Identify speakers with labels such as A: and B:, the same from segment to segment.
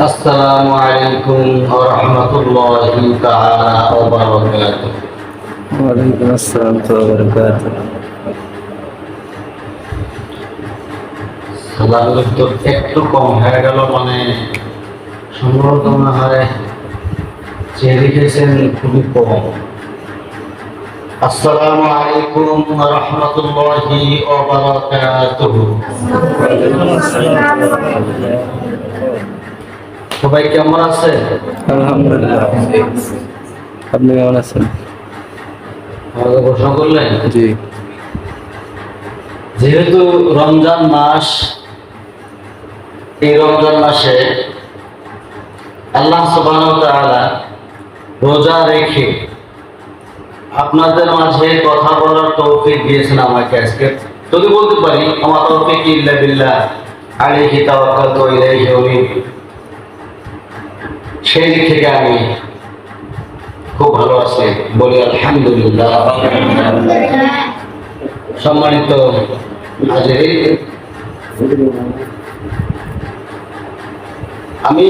A: আসসালামু আলাইকুম ওয়া রাহমাতুল্লাহি তাআলা ওয়া বারাকাতুহু।
B: ওয়ালাইকুম আসসালাম ওয়া বারাকাতুহু।
A: সালামের তো একটু কম হয়ে গেল, মানে সম্ভবত মনে হয় যে লিখেছেন খুবই কম। আসসালামু আলাইকুম ওয়া রাহমাতুল্লাহি ওয়া বারাকাতুহু। সবাই কেমন আছে?
B: আলহামদুলিল্লাহ। আপনি কেমন আছেন?
A: আমাকে প্রশ্ন করলেন,
B: জি।
A: যেহেতু রমজান মাস, এই রমজান মাসে আল্লাহ সুবহানাহু ওয়া তাআলা রোজা রেখে আপনাদের মাঝে কথা বলার তৌফিক দিয়েছেন আমাকে। আজকে যদি বলতে পারি, আমার তৌফিক ইল্লা বিল্লাহ, আলাইহি তাওয়াক্কালতু ওয়া ইলাইহি উনীব, সেই দিক থেকে আমি খুব ভালো আছি, বলি আলহামদুলিল্লাহ। সম্মানিত হাজিরিন, আমি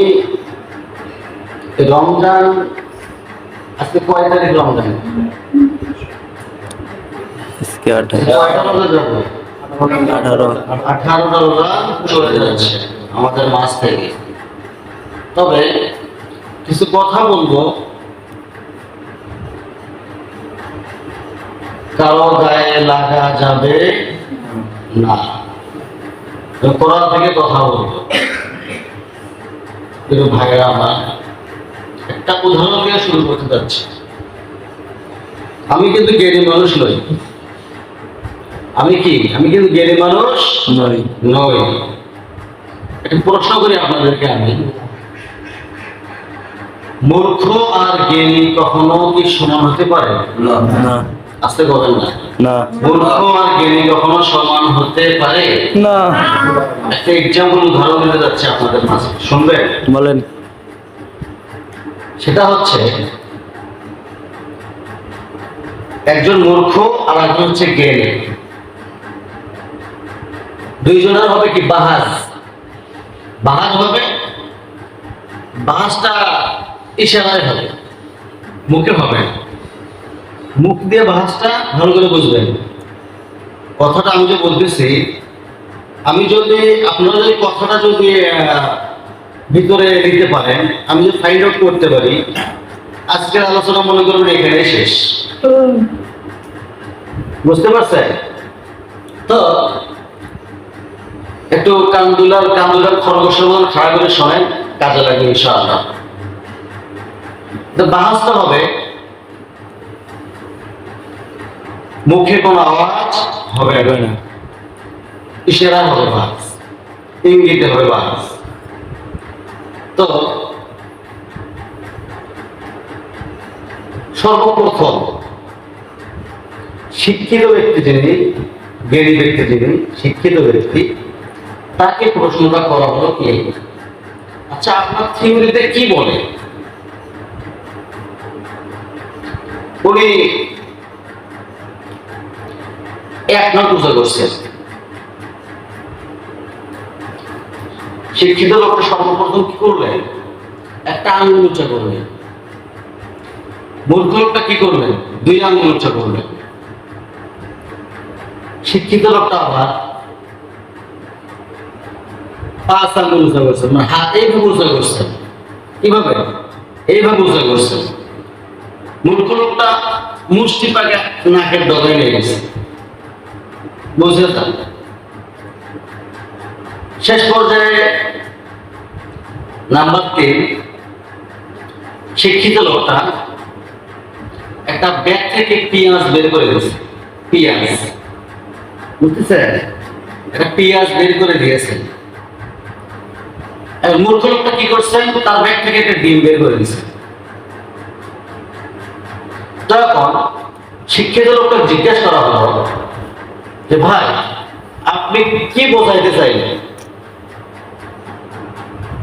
A: রমজান, আজকে কয় তারিখ রমজান?
B: इसके 28
A: কয়টা রোজা যাবে? 18টা রোজা চলে যাচ্ছে আমাদের মাস থেকে। তবে কিছু কথা বলবো, কারো গায়ে লাগা যাবে না। কোরআন থেকে কথা বলবো। কিন্তু ভাইরা আমার, একটা উদাহরণ দিয়ে শুরু করতে যাচ্ছি। আমি কিন্তু জ্ঞানী মানুষ নই। আমি কিন্তু জ্ঞানী মানুষ
B: নয়।
A: নই। একটা প্রশ্ন করি আপনাদেরকে আমি, মূর্খ আর জ্ঞানী কখনো কি সমান হতে পারে?
B: না।
A: আসতে বলেন না।
B: না।
A: মূর্খ আর জ্ঞানী কখনো সমান হতে পারে
B: না।
A: একটা এক্সাম্পল উদাহরণ দিতে যাচ্ছে আপনাদের মাঝে, শুনবেন?
B: বলেন।
A: সেটা হচ্ছে, একজন মূর্খ আর একজন হচ্ছে জ্ঞানী, দুইজনের হবে কি বাহাজ হবে। বাহাজটা ইশারায় হবে, মুখে হবে। মুখ দিয়ে বাহাজটা ভালো করে বুঝবেন। কথাটা আমি যে বলতেছি, আমি যদি আপনারা যদি কথাটা যদি ভিতরে নিতে পারেন, আমি যদি ফাইন্ড আউট করতে পারি, আজকের আলোচনা মনে করবেন এখানে শেষ। বুঝতে পারছেন তো? একটু কান্দুলার খরগোশের মতন খাড়া করে শোনেন, কাজে লাগবে ইনশাআল্লাহ। তো বাহাজটা হবে, মুখে কোনো আওয়াজ হবে না, ইশারা হবে বাহাজ, ইঙ্গিতে হবে বাহাজ। তো সর্বপ্রথম শিক্ষিত ব্যক্তি যিনি, জ্ঞানী ব্যক্তি যিনি, শিক্ষিত ব্যক্তি, তাকে প্রশ্নটা করা হলো কি, আচ্ছা আপনার থিওরিতে কি বলে? উনি এক নট উঁচা করছেন। শিক্ষিত লোকটা সর্বপ্রথম কি করলেন? একটা আঙ্গুল উঁচা করলেন। মূর্খ লোকটা কি করলেন? দুই আঙ্গুল উঁচা করলেন। শিক্ষিত লোকটা আবার 5 আঙ্গুল উঁচা করছেন, মানে হাত এইভাবে উঁচা করছেন। কিভাবে? এইভাবে উঁচা করছেন। মূর্খ লোকটা মুষ্টি পাকে নাকের ডগায় নিয়ে গেছে। বুঝলেন? শেষ পর্যায়ে নাম্বার 3, শিক্ষিত লোকটা একটা ব্যাগ থেকে পেঁয়াজ বের করে দিয়েছে। পেঁয়াজ, বুঝতেছেন? একটা পেঁয়াজ বের করে দিয়েছে। মূর্খ লোকটা কি করছেন? তার ব্যাগ থেকে একটা ডিম বের করে দিয়েছে। তখন শিক্ষিত লোকটা জিজ্ঞাসা করা হলো যে, ভাই আপনি কি বোঝাইতে চাইলেন?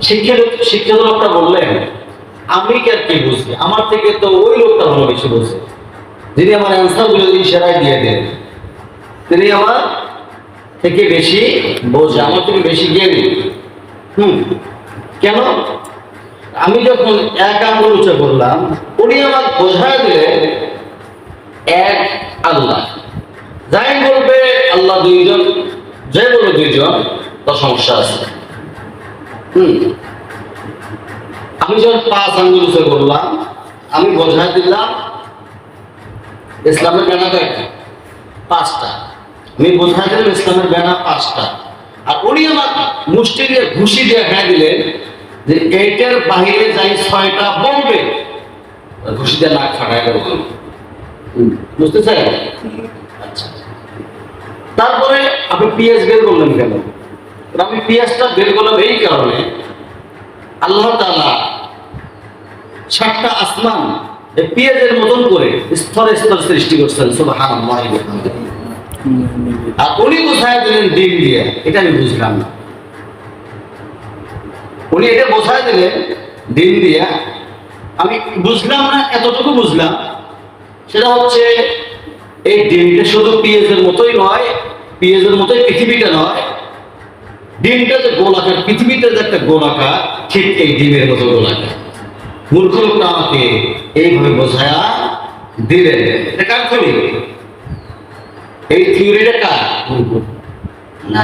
A: শিক্ষিত লোকটা বললেন, আমি কি আর কি বুঝি, আমার থেকে তো ওই লোকটা ভালো বেশি বুঝে, যিনি আমার অ্যান্সার গুলো ইশারায় দিয়ে দেন, তিনি আমার থেকে বেশি বোঝে, আমার থেকে বেশি জ্ঞানী। কেন? আমি যখন এক আঙ্গুল উঁচু করলাম, উনি আমার বোঝায় দিলেন এক আল্লাহ। যাই বলবে আল্লাহ দুইজন, যে বলবে দুইজন, তার সমস্যা আছে। আমি যখন 5 আঙ্গুল উঁচু করলাম, আমি বোঝায় দিলাম ইসলামের ব্যানা কয়টা? 5টা। আমি বোঝায় দিলাম ইসলামের ব্যানা 5টা। আর উনি আমার মুষ্টি দিয়ে ঘুষি দিয়ে খাই দিলেন যে এইটার বাহিরে যাই 6টা বলবে, ঘুষি দিয়ে নাক ফাটাই দেবো। বুঝতে চাই? আচ্ছা, তারপরে আপনি পিএস বের করলেন কেন? আমি পিএসটা বের করলাম এই কারণে, আল্লাহ তাআলা 7টা আসমান এই পিএসের মতন করে স্তরে স্তরে সৃষ্টি করছেন। সুবহানাল্লাহ। আর উনি বোঝায় দিলেন দিন দিয়ে, এটা আমি বুঝলাম না। উনি এটা বোঝায় দিলেন দিন দিয়ে, আমি বুঝলাম না। এতটুকু বুঝলাম, সেটা হচ্ছে এই ডিমটা শুধু পিএসের মতোই নয়, পিএসের মতোই পৃথিবীটা নয়। ডিমটা যে গোলাকার, পৃথিবীটা যে একটা গোলাকার, ঠিক এই ডিমের মতো গোলাকার। মূর্খ লোকটা আমাকে এইভাবে বোঝায়া দিলেন। এটা কার থিওরি? এই থিওরিটা কার? না,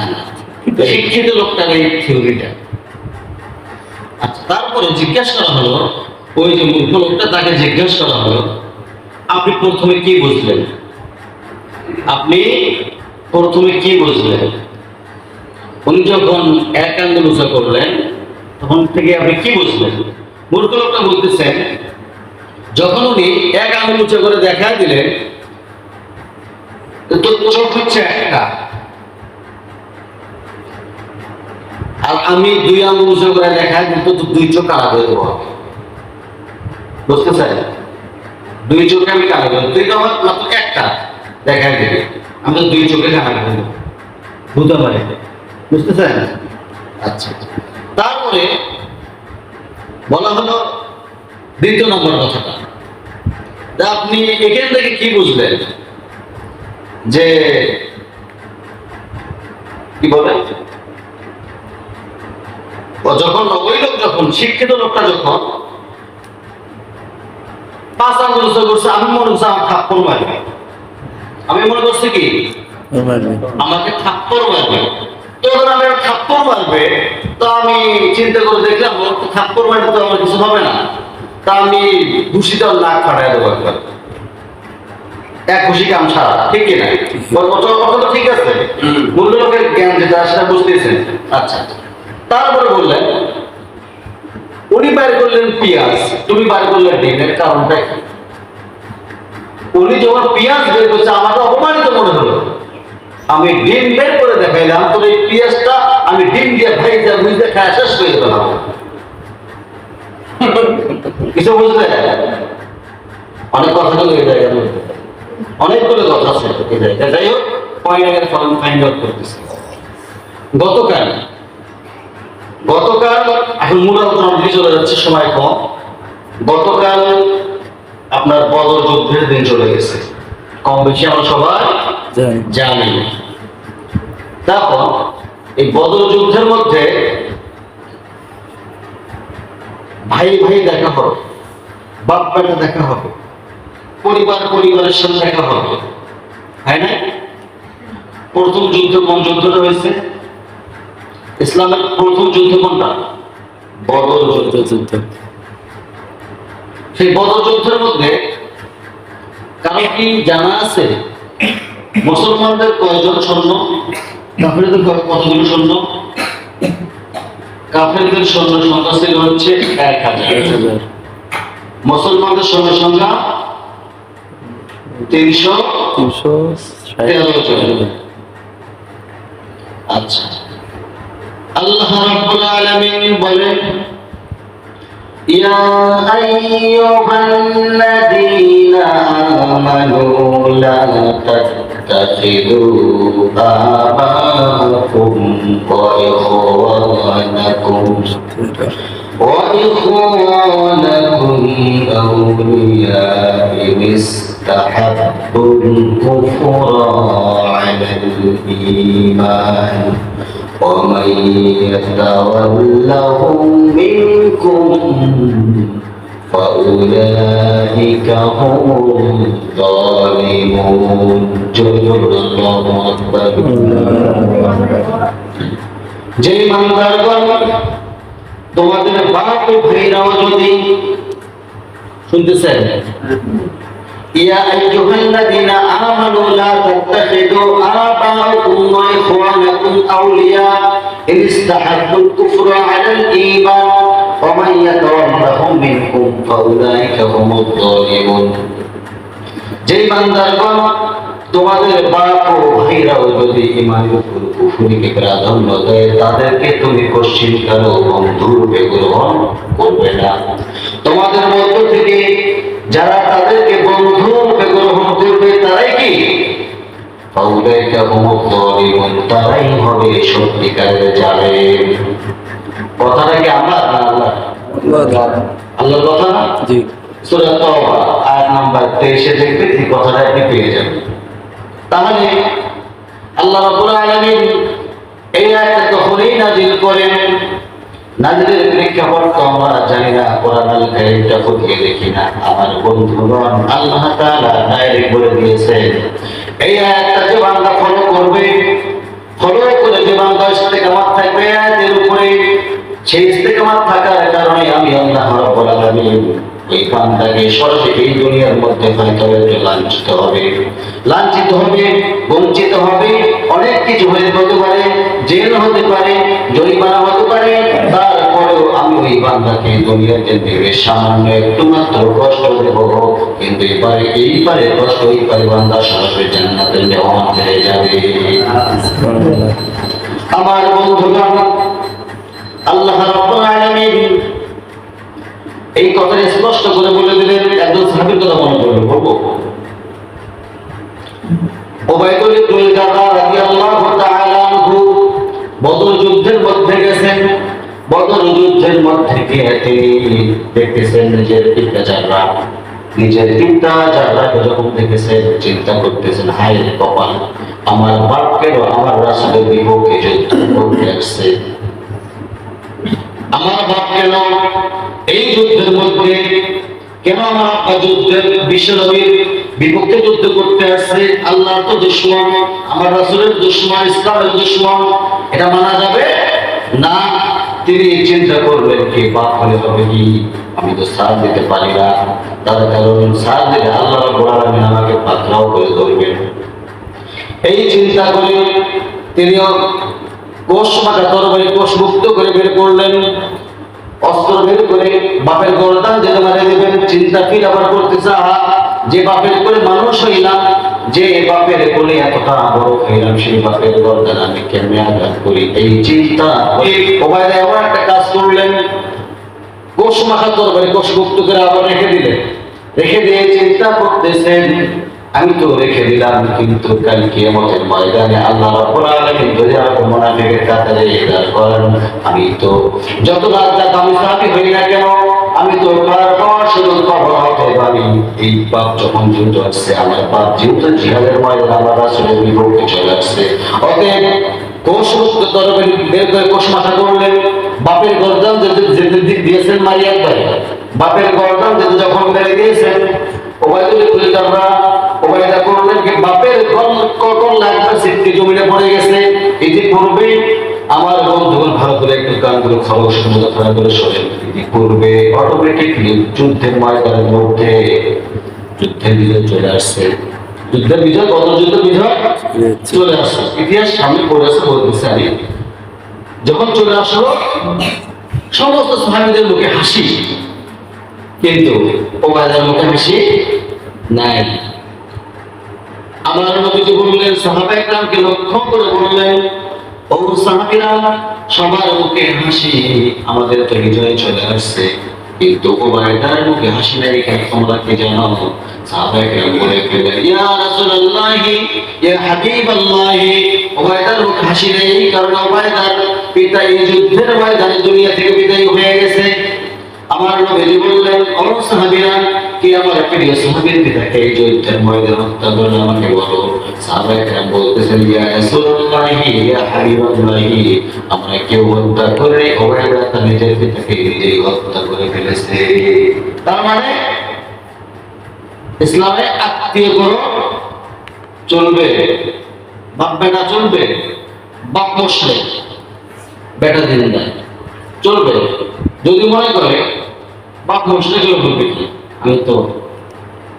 A: শিক্ষিত লোকটার এই থিওরিটা। আচ্ছা, তারপরে জিজ্ঞাসা করা হলো, ওই যে মূর্খ লোকটা, তাকে জিজ্ঞাসা করা হলো, আপনি প্রথমে কি বুঝলেন? আপনি প্রথমে কি বুঝলেন? উনি যখন এক আঙ্গুল উঁচু করলেন, তখন থেকে আপনি কি বুঝলেন? মূর্খ লোকটা বলতেছেন, যখন উনি এক আঙ্গুল উঁচু করে দেখা দিলেন, তো চোখ হচ্ছে একটা, আর আমি 2 আঙ্গুল উঁচু করে দেখা দিলে তো 2 চোখ আলাদা হয়ে যাবো। বুঝতে চাই? 2 চোখে আমি কানা দেবো, তুই তো আমার মাত্র একটা দেখা দিবি, আমি তো 2 চোখে কানা দেবো। বুঝতে পারি? বুঝতে চাই? আচ্ছা, তারপরে বলা হলো দ্বিতীয় নম্বর কথাটা, আপনি এখান থেকে কি বুঝলেন? যে কি বলেন, যখন ওই লোক, যখন শিক্ষিত লোকটা যখন 5 আঙ্গুল উঁচু করছে, আমি মনে করছি আমার থাপ্পড় মারবে। আমি মনে করছি কি আমাকে থাপ্পড় মারবে। তো যখন আমি থাপ্পড় মারবে, তো আমি চিন্তা করে দেখলাম থাপ্পড় মারবে তো আমার কিছু হবে না, তা আমি ঘুষিটা নাক ফাটাই দেবো একবার, এক ঘুষি কাম সারা। ঠিক কিনা? কথা ঠিক আছে? মূল্য লোকের জ্ঞান যেটা সেটা বুঝতেছেন। আচ্ছা, তারপরে বললেন, উনি বাইর করলেন পিঁয়াজ, তুমি বাইর করলেন ডিম। এর কারণটা কি? উনি যখন পিঁয়াজ বের করছে, আমাকে অপমানিত মনে হলো। আমি ডিম বের করে দেখাইলাম, তো এই পিঁয়াজটা আমি ডিম দিয়ে ভাইজা বুঝতে খায় শেষ করে দিলাম। কিছু বুঝলে? অনেক কথা তো এই জায়গায় অনেকগুলো কথা আছে এই জায়গায়। যাই হোক, পয়েন্ট ফাইন্ড আউট করতেছি। গতকাল এখন মূল আলোচনার দিকে চলে যাচ্ছে, সময় কম। গতকাল আপনার বদর যুদ্ধের দিন চলে গেছে, কম বেশি আমরা সবাই জানি। তারপর এই বদর যুদ্ধের মধ্যে ভাই ভাই দেখা হবে, বাপ বেটা দেখা হবে, পরিবারের সাথে দেখা হবে, হয় না? প্রথম যুদ্ধ কোন যুদ্ধটা হয়েছে? ইসলামের প্রথম যুদ্ধ কোনটা? বদর যুদ্ধ। সেই বদর যুদ্ধের মধ্যে কারো কি জানা আছে মুসলমানদের কয়জন সৈন্য, কাফেরদের কতগুলো সৈন্য? কাফেরদের সৈন্য সংখ্যা ছিল হচ্ছে 1000, মুসলমানদের সৈন্য সংখ্যা 313 জন। আচ্ছা, আল্লাহ রাব্বুল আলামিন বলেন, ইয়া আইয়ুহাল্লাযীনা আমানু লা তাত্তাখিযু আবাআকুম ওয়া ইখওয়ানাকুম আউলিয়া ইন ইসতাহাব্বুল কুফরা আলাল ঈমান ومن يتولهم منكم فأولئك هم الظالمون الله أكبر যে ইমানদারগণ তোমাদের বাপ ও ভাইরাও যদি শুনতেছেন ইয়া আইয়ুহাল্লাযীনা আমানু লা তাত্তাখিযু আবাআকুম ওয়া ইখওয়ানাকুম আউলিয়া ইন ইসতাহাব্বুল কুফরা আলাল ঈমান ওয়া মান ইয়াতাওয়াল্লাহুম মিনকুম ফাউলাইকা হুমুয যালিমুন যে ইমানদারগণ তোমাদের বাপ ও ভাইরাও যদি ঈমানের উপর কুফরিকে প্রাধান্য দেয় তাদেরকে তুমি কশ্চিনকালও বন্ধুরূপে গ্রহণ করবে না। তোমাদের মধ্য থেকে যারা তাদেরকে বন্ধুরূপে গ্রহণ করবে তারাই কি ফাউলাইকা হুমুয যালিমুন, তারাই হবে সত্যিকারের জালেম। কথাটা কি আমার না আল্লাহ? আল্লাহর কথা না?
B: জি।
A: সূরা তাওবা আয়াত নাম্বার 23 দেখবে এই কথাটা আপনি পেয়ে যাবেন। তাহলে আল্লাহ রাব্বুল আলামিন এই আয়াতটা তখনই নাযিল করেন, নাযিলের প্রেক্ষাপট তো আমরা জানি না, কোরআনুল কারীমটা খুঁটিয়ে দেখি না। আমার বন্ধুগণ, আল্লাহ তাআলা ডাইরেক্ট বলে দিয়েছেন এই আয়াতটা যে বান্দা ফলো করবে, ফলো করে যে বান্দা ইস্তেকামত থাকবে আয়াতের উপরে, সেই ইস্তেকামত থাকার কারণে আমি আল্লাহ রাব্বুল আলামিন এই বান্দাকে সরাসরি এই দুনিয়ার মধ্যে হয়তো একটু লাঞ্ছিত হবে, বঞ্চিত হবে, অনেক কিছু হতে পারে, জেল হতে পারে, জরিমানা হতে পারে, তারপরেও আমি ওই বান্দাকে দুনিয়ার জিন্দেগির সামান্য একটু মাত্র কষ্ট দেব, কিন্তু এইবারে কষ্ট এইবারে বান্দা সরাসরি জান্নাতের মেহমান হয়ে যাবে। আমার বন্ধুগণ, আল্লাহ রাব্বুল আলামিন এই কথাটা স্পষ্ট করে বলে দিলেন। একজন সাহাবীর কথা মনে করলো, বলবো উবাইদুল ইবনে জাররাহ রাদিয়াল্লাহু তাআলা আনহু বদর যুদ্ধের মধ্যে গেছেন। বদর যুদ্ধের মধ্যে গিয়ে তিনি দেখতেছেন নিজের পিতা জাররাহকে যখন দেখেছেন চিন্তা করতেছেন, হায় রে কপাল, আমার বাপকেও আমার রাসূলের বিপক্ষে যুদ্ধ করতে আসছে, আমার বাপ কেন এই যুদ্ধের মধ্যে, কেন আমার আব্বা যুদ্ধের বিশ্বনবীর বিপক্ষে যুদ্ধ করতে আসছে? আল্লাহর তো দুশমন, আমার রাসূলের দুশমন, ইসলামের দুশমন, এটা মানা যাবে না। তিনি চিন্তা করবেন কি বাপ হলে হবে কি, আমি তো সাথ দিতে পারি না, তার কারণ সাথ দিলে আল্লাহ রাব্বুল আলামিন আমাকে পাকড়াও করে ধরবেন। এই চিন্তা করে তিনিও কোষ মাথা তরবারি কোষ মুক্ত করে বের করলেন, অস্ত্র বের করে বাপের গর্দান যেতে মারে দেবেন। চিন্তা কি আবার করতেছে, যে বাপের করে মানুষ হইলাম, যে বাপের কোলে এতটা বড় হইলাম, সেই বাপের গর্দান আমি কেমনে আঘাত করি, এই চিন্তা ওবায়দা এমন একটা কাজ করলেন, কোষ মাথা তরবারি কোষ মুক্ত করে আবার রেখে দিলেন। রেখে দিয়ে চিন্তা করতেছেন, আমি তো রেখে দিলাম, কিন্তু কাল কিয়ামতের ময়দানে আল্লাহ রাব্বুল আলামিন যদি আমাকে মুনাফিকের কাতারে দাঁড় করান, আমি তো যত রাত আমি সাহাবী হই না কেন, আমি তো বারবার শুধু কবর হতে পারি। এই পাপ যখন যুদ্ধ আসছে, আমার পাপ যেহেতু জিহাদের ময়দানে আমার রাসূলের বিপক্ষে চলে আসছে, অতএব কোষ মুক্ত তরবারি বের করে কোষ মাথা করলেন। বাপের গর্দান যেতে দিয়েছেন মারি একবার, বাপের গর্দান যেতে যখন মেরে দিয়েছেন, ওবাইদুল ইবনে জাররাহ ওবাইদা করলেন কি বাপের কখন লাগবে সিদ্ধি জমিনে পড়ে গেছে। ইতিপূর্বে আমার বন্ধুগণ ভালো করে একটু গানগুলো খামোশ করে শোনেন। ইতিপূর্বে অটোমেটিকলি যুদ্ধের ময়দানের মধ্যে যুদ্ধের বিজয় চলে আসছে, যুদ্ধের বিজয়, কত যুদ্ধ বিজয় চলে আসছে, ইতিহাস সামনে পড়ে আছে, বলতেছে আমি যখন চলে আসলো সমস্ত সাহাবীদের মুখে হাসি, কিন্তু ওবায়দার মুখে হাসি নাই। আমার নবীজি বললেন, সাহাবায়ে কেরামকে লক্ষ্য করে বললেন, ও সাহাবীরা, সবার মুখে হাসি, আমাদের তো বিজয় চলে আসছে, কিন্তু ওবায়দার মুখে হাসি নাই, কেন তোমরা কি জানো? সাহাবায়ে কেরাম বলে ফেললেন, ইয়া রাসূলুল্লাহ, ইয়া হাবিবাল্লাহ, ওবায়দার মুখে হাসি নেই কারণ ওবায়দার পিতা এই যুদ্ধের ময়দানে দুনিয়া থেকে বিদায় হয়ে গেছে। আমার নবীজি বললেন, ও সাহাবীরা, কে আমার প্রিয় সাহাবীর পিতাকে এই যুদ্ধের ময়দানে হত্যা করলো আমাকে বলো। সাহাবায়ে কেরাম বলতেছেন ইয়া রাসূলুল্লাহি ইয়া হাবিবাল্লাহি, আমরা কেউ হত্যা করে ওবায়দা তার নিজের পিতাকে নিজেই হত্যা করে ফেলেছে। তার মানে ইসলামে আত্মীয় করো চলবে, বাপ বেটা চলবে, বাপ মুশরিক বেটা দিনদার চলবে। যদি মনে করে বাপ মুশরিক হলে বলবে কি আমি তো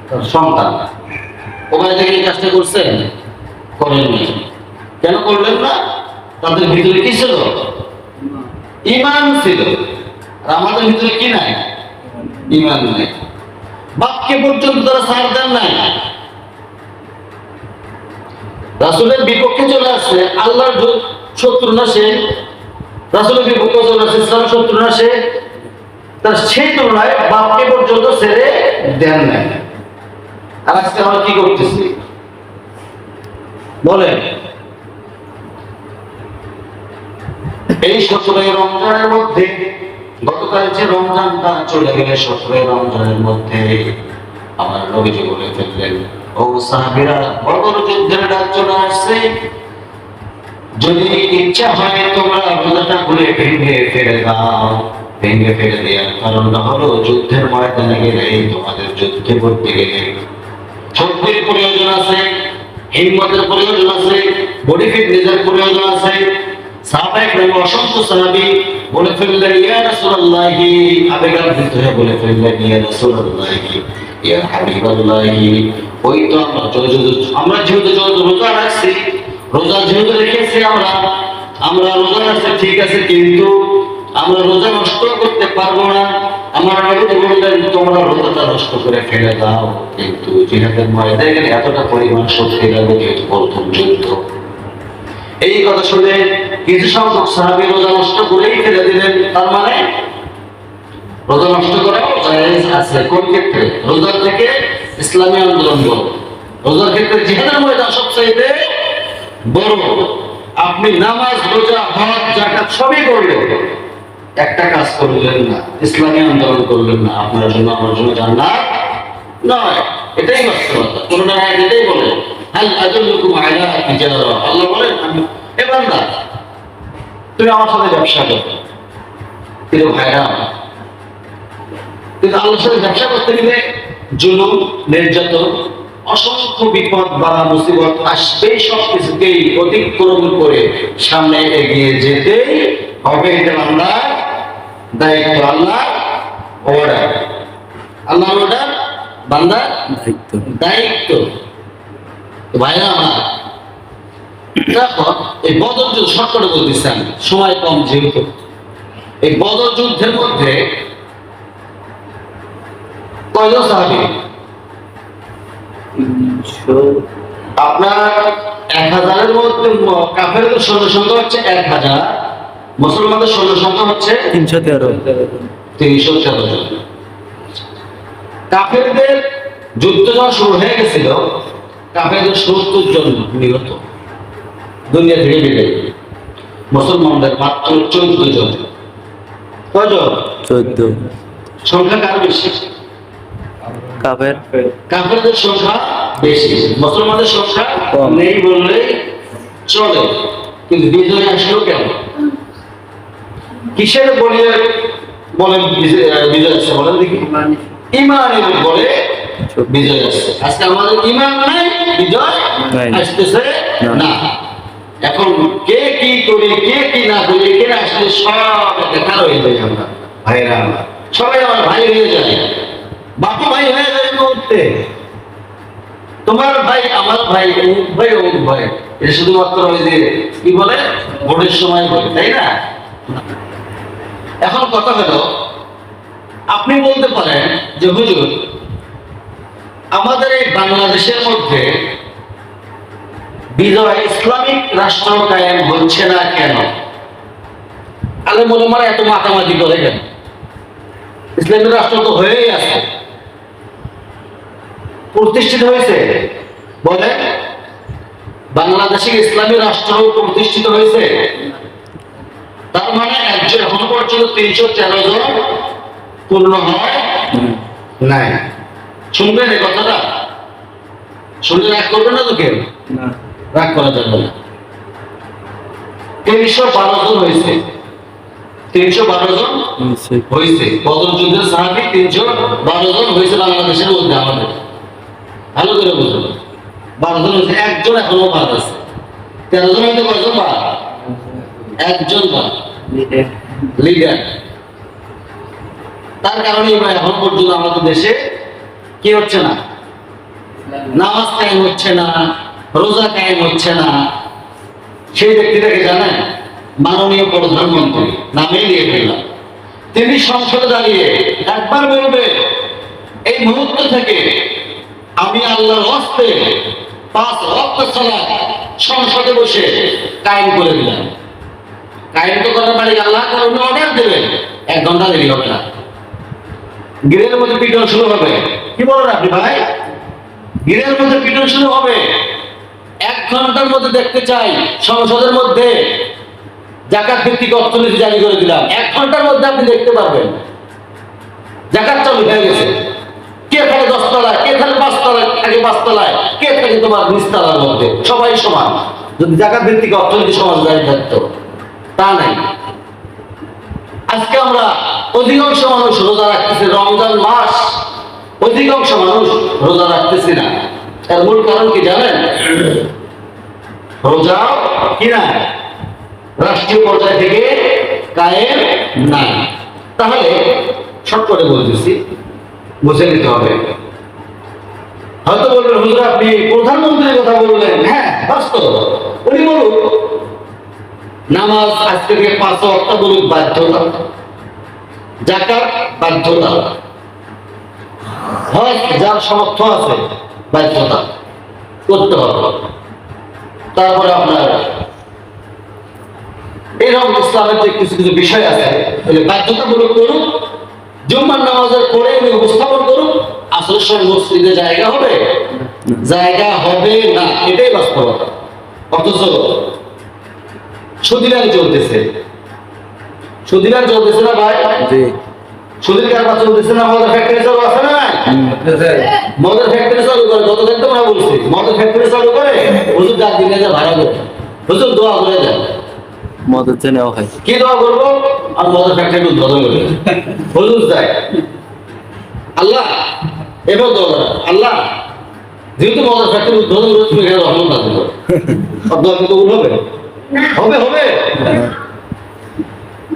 A: তার সন্তান, ওখানে থেকে এই কাজটা করছেন, করেননি। কেন করলেন না? তাদের ভিতরে কি ছিল? ঈমান ছিল। আর আমাদের ভিতরে কি নাই? ঈমান নাই। বাপকে পর্যন্ত তারা ছাড় দেন নাই। রাসূলের বিপক্ষে চলে আসছে, আল্লাহর শত্রু না সে, রাসূলের বিপক্ষে চলে আসছে, ইসলামের শত্রু না সে, তার সেই তুলনায় বাপকে পর্যন্ত ছেড়ে দেন নাই। আর আজকে আমরা কি করতেছি বলেন? এই 17 রমজানের মধ্যে, গতকাল যে রমজানটা চলে গেলে 17 রমজানের মধ্যে আমার নবীজি বলে ফেললেন, ও সাহাবীরা, বদর যুদ্ধের ডাক চলে আসছে, যদি ইচ্ছা হয় তোমরা রোজাটা খুলে ভেঙে ফেলে দাও। ভেঙে ফেলে দেওয়ার কারণটা হলো যুদ্ধের ময়দানে গেলে তোমাদের যুদ্ধে করতে গেলে শক্তির প্রয়োজন আছে, হিম্মতের প্রয়োজন আছে, বডি ফিটনেসের প্রয়োজন আছে। সাহাবায়ে কেরাম অসংখ্য সাহাবী বলে ফেললেন ইয়া রাসূলুল্লাহি, আবেগান্বিত হয়ে বলে ফেললেন ইয়া রাসূলুল্লাহি ইয়া হাবিবাল্লাহি, ওই তো আমরা যেহেতু রোজা রাখছি, রোজা যেহেতু রেখেছি, আমরা রোজা রাখছি ঠিক আছে, কিন্তু আমরা রোজা নষ্ট করতে পারবো না। আমার নবী বললেন তোমরা রোজাটা নষ্ট করে ফেলে দাও, কিন্তু জিহাদের ময়দানে গেলে এতটা পরিমাণ শক্তি লাগবে, যেহেতু প্রথম যুদ্ধ। এই কথা শুনে কিছু সংখ্যক সাহাবী রোজা নষ্ট করেই ফেলে দিলেন। তার মানে রোজা নষ্ট করাও জায়েজ আছে। কোন ক্ষেত্রে? রোজার থেকে ইসলামী আন্দোলন বড়, রোজার ক্ষেত্রে জিহাদের ময়দান সবচাইতে বড়। আপনি নামাজ, রোজা, হজ, যাকাত সবই করলেন, একটা কাজ করলেন না, ইসলামী আন্দোলন করলেন না, আপনার জন্য আমার জন্য জান্নাত নয়। এটাই বাস্তবতা। কোন না এটাই বলে হাল আদুল্লুকুম আলা তিজারা, আল্লাহ বলেন হে বান্দা তুমি আমার সাথে ব্যবসা করো। কিন্তু ভাইরা, কিন্তু আল্লাহর সাথে ব্যবসা করতে গেলে জুলুম, নির্যাতন, অসংখ্য বিপদ বাধা মুসিবত আসবেই। সব কিছুকেই অতিক্রম করে সামনে এগিয়ে যেতেই হবে। এটা আল্লাহর দায়িত্ব, আল্লাহর অর্ডার, আল্লাহর অর্ডার, বান্দার দায়িত্ব। ভাইরা আমার, দেখো এই বদর যুদ্ধ শর্টকাটে বলতেছেন, সময় কম যেহেতু, এই বদর যুদ্ধের মধ্যে কয়জন সাহাবী? আপনার 1000-এর মধ্যে কাফেরদের সৈন্য সংখ্যা হচ্ছে 1000, মুসলমানদের সৈন্য সংখ্যা হচ্ছে 313 জন। কাফেরদের যুদ্ধ যখন শুরু হয়ে গেছিল, কাফেরদের 70 জন নিহত দুনিয়া থেকে বিদায়। মুসলমানদের মাত্র 14 জন। কয়জন? 14। সংখ্যা কার বেশি? কাফেরদের সংখ্যা বেশি, মুসলমানদের সংখ্যা নেই বললেই চলে। কিন্তু বিজয় আসলো কেন? কিসের বলে বিজয় আসছে বলেন দেখি? ঈমানের বলে বিজয় আসছে। আজকে আমাদের ঈমান নাই, বিজয় আসতেছে না। এখন কে কি করি, কে কি না করি, কে আসলে সব দেখা হয়ে যায়। আমরা ভাইরা, সবাই আমার ভাই হয়ে যায়, বাপু ভাই হয়ে যায় মুহূর্তে। তোমার ভাই আমার ভাই, অমুক ভাই অমুক ভাই, এটা শুধুমাত্র ওই যে কি বলে ভোটের সময় বলে, তাই না? এখন কথা হলো, আপনি বলতে পারেন যে হুজুর আমাদের এই বাংলাদেশের মধ্যে বিজয় ইসলামিক রাষ্ট্র কায়েম হচ্ছে না কেন? আলে মোলামারা এত মাতামাতি করে কেন? ইসলামিক রাষ্ট্র তো হয়েই আছে, প্রতিষ্ঠিত হয়েছে। বলে বাংলাদেশে ইসলামী রাষ্ট্র প্রতিষ্ঠিত হয়েছে, তার মানে একজন এখনো পর্যন্ত 313 জন পূর্ণ হয় নাই। শুনবেন এই কথাটা? শুনলে রাগ করবেন না তো কেউ?
B: না
A: রাগ করা যাবে না। 312 জন হয়েছে, 312 জন
B: নিশ্চয়
A: হয়েছে। বদর যুদ্ধের সাহাবী 312 জন হয়েছে বাংলাদেশের মধ্যে আমাদের। ভালো করে বুঝুন, 12 জন হয়েছে, একজন এখনো বাদ আছে। 13 জন হইতে কয়জন বাদ? একজন বাদ, লিডার। তার কারণে এখন পর্যন্ত আমাদের দেশে কি হচ্ছে না? নামাজ কায়েম হচ্ছে না, রোজা কায়েম হচ্ছে না। সেই ব্যক্তিটাকে জানেন? মাননীয় প্রধানমন্ত্রী, নামেই নিয়ে ফেললাম। তিনি সংসদে দাঁড়িয়ে একবার বলবে, এই মুহূর্ত থেকে আমি আল্লাহর হস্তে 5 ওয়াক্ত সালাত সংসদে বসে কায়েম করে দিলাম। কায়েম তো করার পারি আল্লাহ, কারণ অর্ডার দেবেন। 1 ঘন্টা দেরি হবে না, গিরের মধ্যে পিটন শুরু হবে। কি বলেন আপনি ভাই? গিরের মধ্যে পিটন শুরু হবে। 1 ঘন্টার মধ্যে দেখতে চাই সংসদের মধ্যে জাকাত ভিত্তিক অর্থনীতি জারি করে দিলাম। 1 ঘন্টার মধ্যে আপনি দেখতে পারবেন জাকাত চালু হয়ে গেছে। কে থাকে 10 তলায়, কে থাকে 5 তলায়, থাকে 5 তলায়, কে থাকে তোমার 20 তলার মধ্যে, সবাই সমান। যদি জাকাত ভিত্তিক অর্থনীতি সমাজ জারি থাকতো, তা নাই। আজকে আমরা অধিকাংশ মানুষ রোজা রাখতেছি, রমজান মাস অধিকাংশ মানুষ রোজা রাখতেছি না। এর মূল কারণ কি জানেন? রোজা কি না রাষ্ট্রীয় পর্যায় থেকে কায়েম নাই। তাহলে শর্ট করে বলতেছি, বুঝে নিতে হবে। হয়তো বলবেন হুজুর আপনি প্রধানমন্ত্রীর কথা বললেন, হ্যাঁ বাস্তব। উনি বলুন নামাজ আজকে থেকে 5 ওয়াক্ত বলুক বাধ্যতা, যাকাত বাধ্যতা, হজ যার সামর্থ্য আছে বাধ্যতা করতে হবে। তারপরে আপনার এরকম ইসলামের যে কিছু কিছু বিষয় আছে, বাধ্যতামূলক করুন। জুম্মার নামাজের পরে উনি উপস্থাপন করুন। আসলে সব মসজিদে জায়গা হবে, জায়গা হবে না, এটাই বাস্তবতা। অথচ সুদিনার চলতেছে, সুদিনার চলতেছে না ভাই?
B: জি
A: সুদিন কারবার চলতেছে না? মদের ফ্যাক্টরি চালু আছে না? মদের ফ্যাক্টরি চালু করে, গতদিন তো আমরা বলছি মদের ফ্যাক্টরি চালু করে হুজুর ডাক দিনে যা ভাড়া করে, হুজুর দোয়া করে যায়।
B: মদের জেনেও হয়।
A: কি দোয়া করবো? আর মদের ফ্যাক্টরি উদ্বোধন করে হুজুর যায়। আল্লাহ এবার দোয়া করে, আল্লাহ যেহেতু মদের ফ্যাক্টরি উদ্বোধন করে তুমি এখানে রহমত না দিল, সব দোয়া কিন্তু হবে হবে হবে।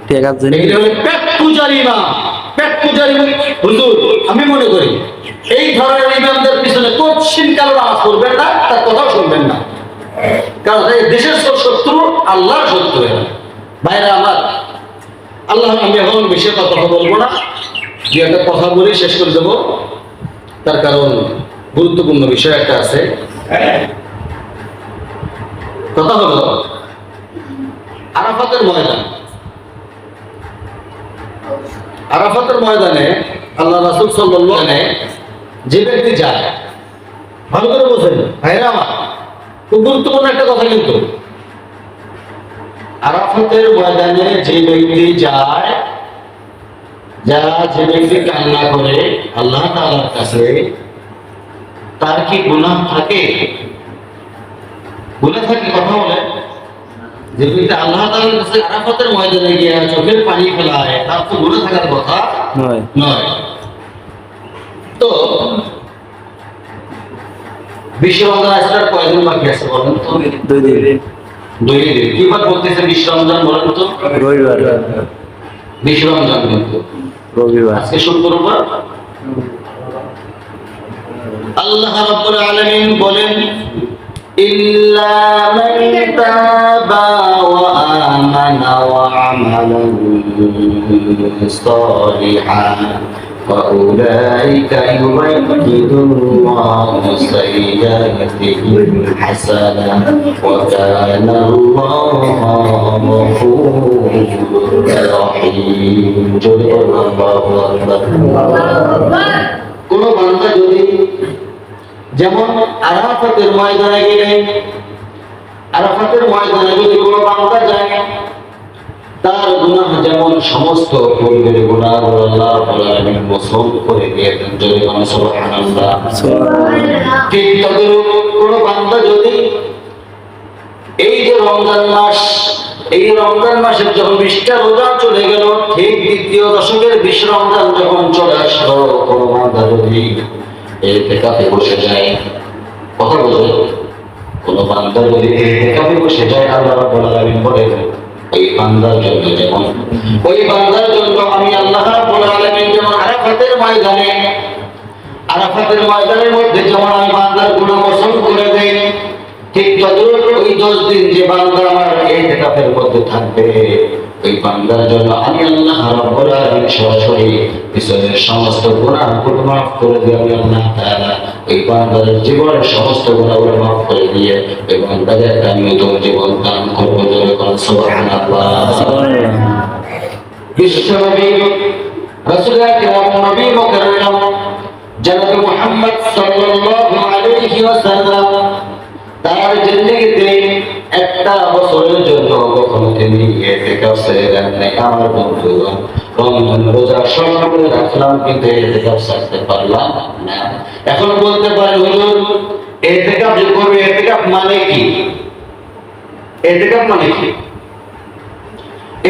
B: ঠিক আছে
A: এগুলো হলো পেট পূজারি ইমাম, পেট পূজারি হুজুর। আমি মনে করি এই ধরনের ইমামদের পিছনে কঠিন কালো নামাজ পড়বেন না, তার কথাও শুনবেন না। কারণ এই দেশের শত্রু আল্লাহর শত্রু। ভাইরা আমার, আল্লাহ, আমি এখন বেশি কথা বলবো না, যে একটা কথা বলে শেষ করে দেবো। তার কারণ গুরুত্বপূর্ণ বিষয় একটা আছে। কথা হলো আরাফাতের ময়দান। আরাফাতের ময়দানে আল্লাহ রাসূল সাল্লাল্লাহু আলাইহি ওয়াসাল্লাম যে ব্যক্তি যায়, ভালো করে বোঝেন ভাইরা আমার, খুব গুরুত্বপূর্ণ একটা কথা। কিন্তু আরাফাতের ময়দানে যে ব্যক্তি যায়, যে ব্যক্তি কান্না করে আল্লাহ তাআলার কাছে, তার কি গুনাহ থাকে? গুনাহ থাকে? কথা বলে যে ব্যক্তি আল্লাহ তাআলার কাছে আরাফাতের ময়দানে গিয়ে চোখের পানি ফেলায়, তার তো গুনাহ থাকার কথা
B: নয়।
A: নয়। তো বিশ্ব রমজান আসলে কয়দিন বাকি আছে বলেন তো?
B: 2 দিন।
A: 2 দিন। কি বার করতেছে বিশ্ব রমজান বলেন তো?
B: রবিবার।
A: বিশ্ব রমজান কিন্তু
B: রবিবার।
A: আজকে শুক্রবার। আল্লাহ রাব্বুল আলামিন বলেন, ইল্লা মান তাবা ওয়া আমানা ওয়া আমালান সালিহান فأولئك يبدل الله سيئاتهم حسنة وكان الله غفورا رحيما. কোন বান্দা যদি যেমন আরাফাতের ময়দানে গেলে, আরাফাতের ময়দানে যদি কোনো বান্দা যায়, তার গুনাহ যেমন সমস্ত পূর্বের গুনাহগুলো আল্লাহ রাব্বুল আলামিন মোচন করে দিয়েছেন। যদি বলেন সুবহানাল্লাহ। ঠিক তদ্রূপ কোন বান্দা যদি এই যে রমজান মাস, এই রমজান মাসের যখন 20টা রোজা চলে গেল, ঠিক দ্বিতীয় দশকের 20 রমজান যখন চলে আসলো, কোন বান্দা যদি ইতিকাফে বসে যায়, কথা বলে কোন বান্দা যদি ইতিকাফে বসে যায়, আল্লাহ রাব্বুল আলামিন বলেন ওই বান্দার জন্য যেমন, ওই বান্দার জন্য আমি আল্লাহ রাব্বুল আলামিন যেমন আরাফাতের ময়দানের মধ্যে যেমন আমি বান্দার গুনাহ মোচন করে দেই, ঠিক তদ্রূপ ওই 10 দিন যে বান্দা আমার ইতিকাফের মধ্যে থাকবে, ওই বান্দার জন্য আমি আল্লাহ রাব্বুল আলামিন সরাসরি পিছনের সমস্ত গুনাহগুলো মাফ করে দিয়ে আমি আল্লাহ তাআলা ওই বান্দার জীবনের সমস্ত গুনাহগুলো মাফ করে দিয়ে ওই বান্দাকে একটা নতুন জীবন দান করবো। জোরে বলেন সুবহানাল্লাহ। বিশ্বনবী রাসূল আকরাম নবী মুকাররম জনাব মুহাম্মদ সাল্লাল্লাহু আলাইহি ওয়াসাল্লাম তার জিন্দেগিতে একটা বছরের জন্য কখনো তিনি ইতিকাফ ছেড়ে দেন নাই। আমার বন্ধুগণ, রমজান রোজা সবগুলো রাখলাম কিন্তু ইতিকাফ ছাড়তে পারলাম না। এখন বলতে পারেন হুজুর ইতিকাফ যে করবে, ইতিকাফ মানে কি? ইতিকাফ মানে কি?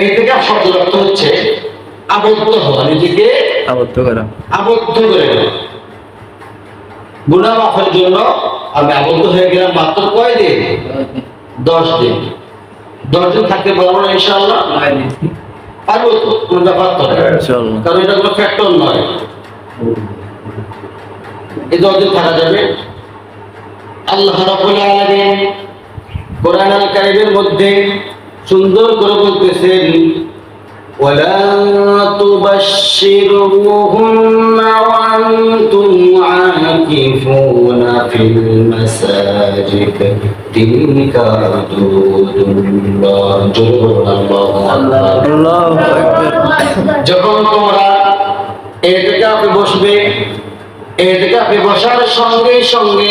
A: ইতিকাফ শব্দের অর্থ হচ্ছে আবদ্ধ হওয়া, নিজেকে
B: আবদ্ধ করা।
A: আবদ্ধ করে নেওয়া। গুনাহ মাফের জন্য আমি আবদ্ধ হয়ে গেলাম মাত্র কয় দিন? 10 দিন। 10 দিন থাকতে পারবো না ইনশাআল্লাহ? পারবো তো, কোনো ব্যাপার তো না,
B: ইনশাআল্লাহ।
A: কারণ এটা কোনো ফ্যাক্টর নয়। এই 10 দিন থাকা যাবে। আল্লাহ রাব্বুল আলামিন কোরআন আল কারীমের মধ্যে সুন্দর করে বলতেছেন ولا تبشروهن وأنتم عاكفون في المساجد تلك حدود الله
B: আল্লাহু আকবার।
A: যখন তোমরা ইতিকাফে বসবে, ইতিকাফে বসার সঙ্গে সঙ্গে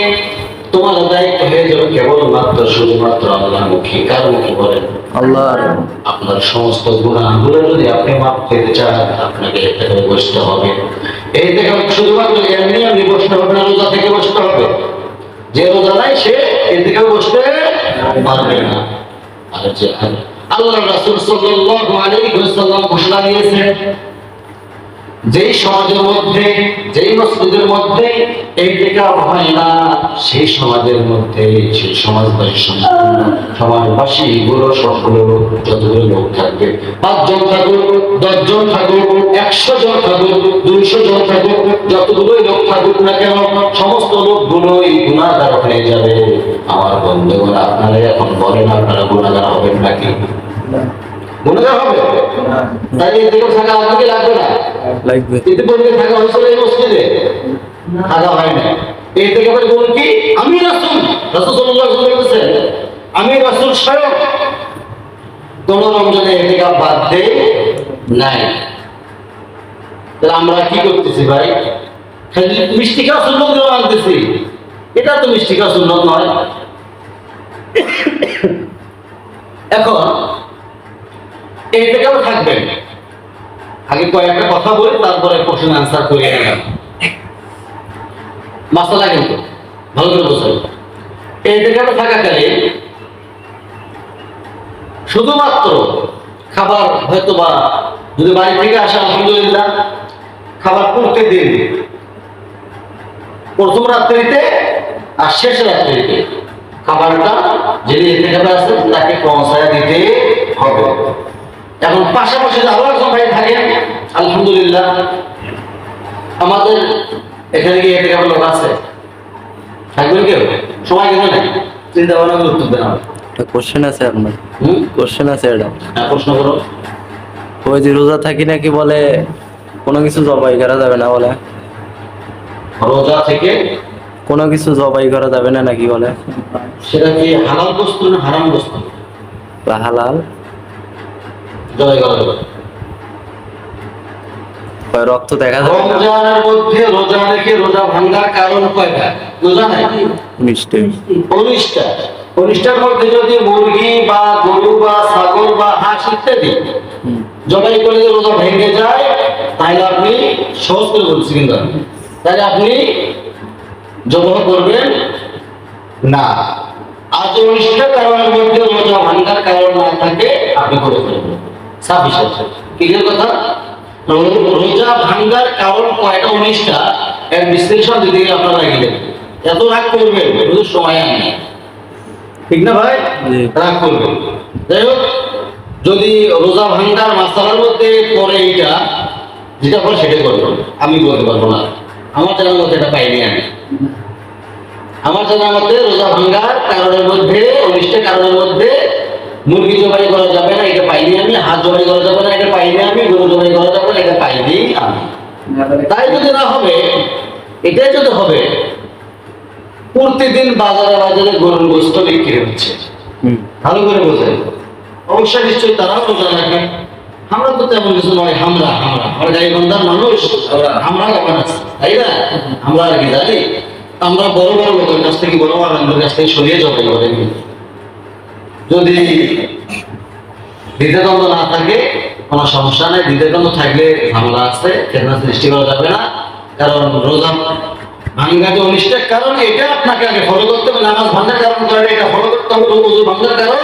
A: তোমার দায়িত্ব হয়ে যাবে কেবলমাত্র শুধুমাত্র আল্লাহমুখী। কার মুখী বলেন? আল্লাহর। আপনার সমস্ত গুনাহগুলো যদি আপনি মাফ পেতে চান, আপনাকে ইতিকাফে বসতে হবে। ইতিকাফে শুধুমাত্র এমনি বসতে হবে না, রোজা থেকে বসতে হবে। যে রোজা নাই সে ইতিকাফে বসতে পারবে না। আর যে আল্লাহ রাসূল সাল্লাল্লাহু আলাইহি ওয়াসাল্লাম ঘোষণা দিয়েছেন, যেই সমাজের মধ্যে, যেই মসজিদের মধ্যে ইতিকাফ হয় না, সেই সমাজের মধ্যে, সেই সমাজবাসী গুলো সবগুলো যতগুলো লোক থাকবে, 5 জন থাকুক, 10 জন থাকুক, 100 জন থাকুক, 200 জন থাকুক, যতগুলোই লোক থাকুক না কেন, সমস্ত লোকগুলোই গুনাহগার হয়ে যাবে। আমার বন্ধুগণ, আপনারা এখন বলেন আপনারা গুনাহগার হবেন নাকি? গুনাহগার হবে? তাই এদিকে থাকা আপনাকে লাগবে না?
B: লাগবে।
A: ইতিপূর্বে থাকা হয়েছিল এই মসজিদে? থাকা হয় না। এই থেকে আবার বলুন কি আমি রাসূল, রাসূলুল্লাহ সাল্লাল্লাহু আলাইহি ওয়াসাল্লাম বলেছেন আমি রাসূল স্বয়ং কোন রমজানে ইতিকাফ বাদ দেই নাই। তাহলে আমরা কি করতেছি ভাই? খালি মিষ্টি খাওয়া সুন্নাত গুলো আনতেছি। এটা তো মিষ্টি খাওয়া সুন্নাত নয়। এখন ইতিকাফে থাকবেন, আগে কয়েকটা কথা বলি তারপরে কোশ্চেন আনসার করে নিলাম। মাসালা কিন্তু ভালো করে বুঝুন। ইতিকাফে থাকাকালীন শুধুমাত্র খাবার হয়তো বা যদি বাড়ি থেকে আসে আলহামদুলিল্লাহ খাবার প্রতিদিন প্রথম রাত্রিতে আর শেষ রাত্রিতে খাবারটা যিনি ইতিকাফে আছে তাকে পৌঁছায় দিতে হবে। এখন পাশাপাশি আরো একজন ভাই থাকেন আলহামদুলিল্লাহ, আমাদের এখানে কি ইতিকাফের লোক আছে? থাকবেন কেউ? সময় কিন্তু নাই, চিন্তা ভাবনা করে উত্তর দেন।
B: কোশ্চেন আছে আপনার? কোশ্চেন আছে এটা।
A: হ্যাঁ, প্রশ্ন করো।
B: ওই যে রোজা থাকি নাকি বলে কোনো কিছু জবাই করা যাবে না বলে?
A: রোজা থেকে
B: কোনো কিছু জবাই করা যাবে না নাকি বলে?
A: সেটা কি হালাল বস্তু না হারাম বস্তু?
B: বা হালাল
A: জবাই করা যাবে।
B: রক্ত দেখা যাবে না।
A: রমজানের মধ্যে রোজা রেখে রোজা ভাঙার কারণ কয়টা? রোজা নাই
B: 19টা।
A: 19টা। অনিষ্টের মধ্যে যদি মুরগি বা গরু বা ছাগল বা হাঁস ইত্যাদি
B: হুম।
A: জবাই করে যদি রোজা ভেঙে যায়, তাহলে আপনি সহজ করে বলছি কিন্তু আমি, তাহলে আপনি জবাই করবেন না। আর যদি অনিষ্টের কারণের মধ্যে রোজা ভাঙার কারণ না থাকে, আপনি করে ফেলবেন। ছাব্বিশ ক্লিয়ার কথা। রোজা ভাঙ্গার কারণ কয়টা, 19টা, এর বিশ্লেষণ দিতে গেলে আপনারা লাগিয়ে এত রাগ করবেন, শুধু সময় আনি, ঠিক না ভাই?
B: জি।
A: রাগ করবেন। যাই হোক, যদি রোজা ভাঙ্গার মাসালার মধ্যে পরে এইটা যেটা পরে সেটা করবেন, আমি বলতে পারবো না, আমার জানার মধ্যে এটা পাইনি আমি। আমার জানার মধ্যে রোজা ভাঙ্গার কারণের মধ্যে, 19টা কারণের মধ্যে মুরগি জবাই করা যাবে না, এটা পাইনি আমি। হাত জবাই করা যাবে না, এটা পাইনি আমি। গরু জবাই করা যাবে না, এটা পাইনি আমি। তাই যদি না হবে, এটাই যদি হবে, প্রতিদিন বাজারে বাজারে গরুর গোস্ত বিক্রি হচ্ছে,
B: হুম।
A: ভালো করে বোঝেন। অবশ্যই নিশ্চয়ই তারাও রোজা রাখেন। আমরা তো তেমন কিছু নয়, আমরা গাইবান্ধার মানুষ, আমরা কেমন আছে তাই না? আমরা আর কি জানি, আমরা বড় বড় লোকের কাছ থেকে, বড় বড় লোকের কাছ থেকে সরিয়ে জবাই করে নিই। যদি দ্বিধাদ্বন্দ্ব না থাকে কোনো সমস্যা নেই, দ্বিধাদ্বন্দ্ব থাকলে ঝামেলা আছে, ফেতনা সৃষ্টি করা যাবে না। কারণ রোজা ভাঙ্গা যে অনিষ্টের কারণ, এটা আপনাকে আগে ফলো করতে হবে। নামাজ ভাঙ্গার কারণ কয়টা, এটা ফলো করতে হবে। ওযু ভাঙ্গার কারণ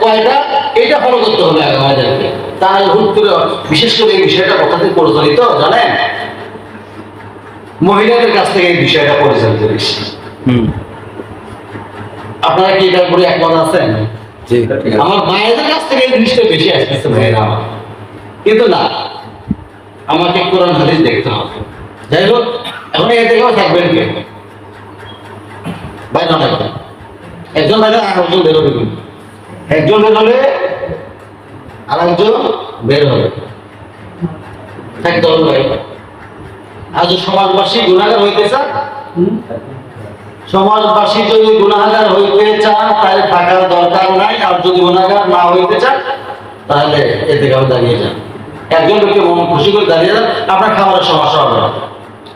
A: কয়টা, এটা ফলো করতে হবে আগে আমাদেরকে। তাহলে হুট করে, বিশেষ করে এই বিষয়টা কোথা থেকে প্রচলিত জানেন? মহিলাদের কাছ থেকে এই বিষয়টা পরিচালিত বেশি।
B: হুম।
A: আপনারা কি এটার উপরে একমত আছেন?
B: জি, ঠিক আছে।
A: আমার মায়েদের কাছ থেকে এই জিনিসটা বেশি আসতেছে ভাইয়েরা আমার। কিন্তু না, আমাকে কোরআন হাদিস দেখতে হবে। যাই হোক, এখন এ থেকেও থাকবেন কে ভাই? না থাকবেন একজন, ভাই আরেকজন বের হবে, একজন বের হলে আরেকজন বের হবে, থাকতে হবে ভাই। আজ সমাজবাসী গুণাগার হইতে চান, সমাজবাসী যদি গুণাগার হইতে চান তাহলে থাকার দরকার নাই। আর যদি গুণাগার না হইতে চান তাহলে এতে কাউ দাঁড়িয়ে যান। একজন লোককে মন খুশি করে দাঁড়িয়ে যান, আপনার খাবারের সমস্যা হবে না।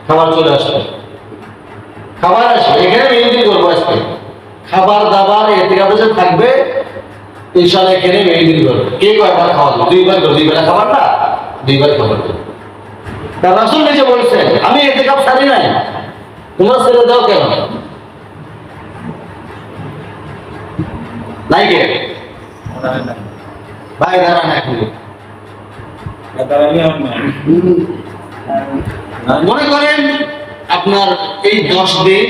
A: খাবার চলে আসবে, খাবার আসবে, এখানে মেহেন্দি করবো আজকে। খাবার দাবার এতে কাউ থাকবে, ইনশাল্লাহ এখানে মেহেন্দি করবে। কে কয়বার খাওয়া দেবে? দুইবার তো, দুইবেলা খাবার না, দুইবার খাবার দেবে। তা রাসূল নিজে বলছেন, আমি এতে কাউ ছাড়ি নাই, তোমরা ছেড়ে দাও কেন? নাই কে ভাই? দাঁড়ান এক মিনিট। মনে করেন আপনার এই 10 দিন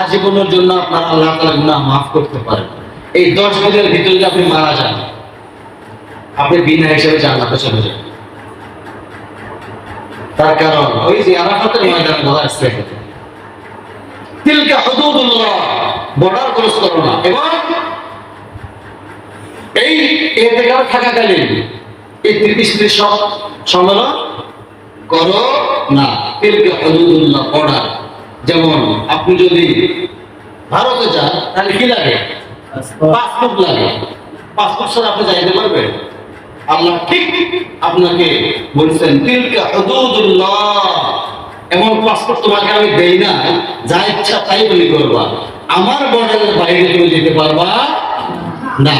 A: আজীবনের জন্য আপনার আল্লাহ তাআলা গুনাহ মাফ করতে পারেন। এই 10 দিনের ভিতরে যদি আপনি মারা যান, আপনি বিনা হিসেবে জান্নাতে চলে যাবেন। তার কারণ ওই যে আরাফাতের ময়দানে বলা আছে, তিলকা হুদুদুল্লাহ, বর্ডার ক্রস করো না। এবং এই ইতিকাফ থাকাকালীন এই 30 সম্মেলন করো না। তিলকা হুদুদুল্লাহ, বর্ডার। যেমন আপনি যদি ভারতে যান তাহলে কি লাগে? পাসপোর্ট লাগে। পাসপোর্ট ছাড়া আপনি যাইতে পারবেন? আল্লাহ ঠিক আপনাকে বলছেন তিলকা হুদুদুল্লাহ, এমন পাসপোর্ট তোমাকে আমি দেই না, যা ইচ্ছা তাই বলি করবা, আমার বর্ডারের বাইরে তুমি যেতে পারবা না।